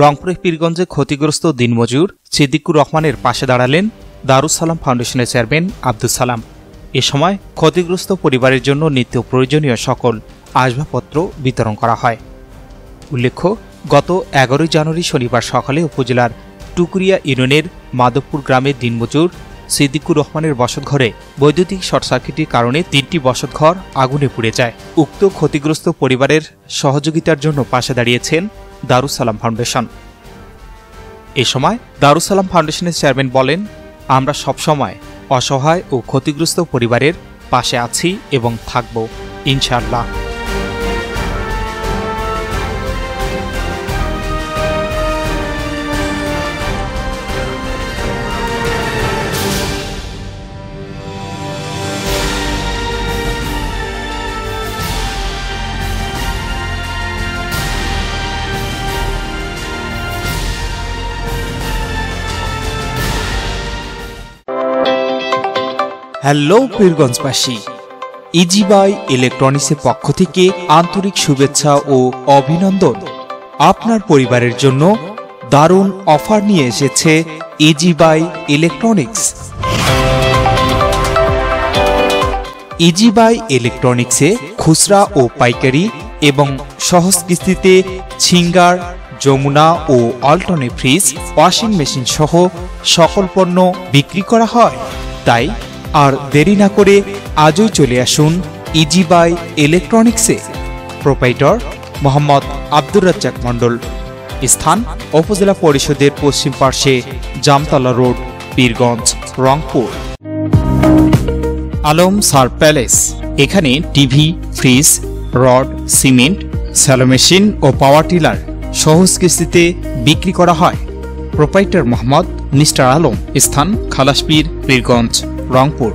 রংপুরে পীরগঞ্জে ক্ষতিগ্রস্ত দিনমজুর সিদ্দিকুর রহমানের পাশে দাঁড়ালেন দারুস সালাম ফাউন্ডেশনের চেয়ারম্যান আব্দুস সালাম। এ সময় ক্ষতিগ্রস্ত পরিবারের জন্য নিত্য প্রয়োজনীয় সকল আসবাবপত্র বিতরণ করা হয়। উল্লেখ্য, গত 11 জানুয়ারি শনিবার সকালে উপজেলার টুকুরিয়া ইউনিয়নের মাধবপুর গ্রামের দিনমজুর সিদ্দিকুর রহমানের বসতঘরে বৈদ্যুতিক শর্ট সার্কিটের কারণে 3টি বসতঘর আগুনে পুড়ে যায়। উক্ত ক্ষতিগ্রস্ত পরিবারের সহযোগিতার জন্য পাশে দাঁড়িয়েছেন দারুস সালাম ফাউন্ডেশন। এ সময় দারুস সালাম ফাউন্ডেশনের চেয়ারম্যান বলেন, আমরা সবসময় অসহায় ও ক্ষতিগ্রস্ত পরিবারের পাশে আছি এবং থাকব ইনশাআল্লাহ। হ্যালো পীরগঞ্জবাসী, ইজি বাই ইলেকট্রনিক্সের পক্ষ থেকে আন্তরিক শুভেচ্ছা ও অভিনন্দন। আপনার পরিবারের জন্য দারুণ অফার নিয়ে এসেছে easy buy electronics. Easy buy ইলেকট্রনিক্সে খুচরা ও পাইকারি এবং সহজ কিস্তিতে সিঙ্গার, যমুনা ও অল্টনে ফ্রিজ, ওয়াশিং মেশিন সহ সকল পণ্য বিক্রি করা হয়। তাই আর দেরি না করে আজই চলে আসুন ইজি বাই ইলেকট্রনিক্সে। প্রোপাইটর মোহাম্মদ আব্দুর রাজ্জাক মণ্ডল। স্থান উপজেলা পরিষদের পশ্চিম পার্শ্বে, জামতলা রোড, পীরগঞ্জ, রংপুর। আলম সার প্যালেস, এখানে TV, fridge, rod, cement, shallow machine ও পাওয়ার টিলার সহজ কিস্তিতে বিক্রি করা হয়। Proprietor Mohammad mister Alam. স্থান খালাসপীর, পীরগঞ্জ, রংপুর।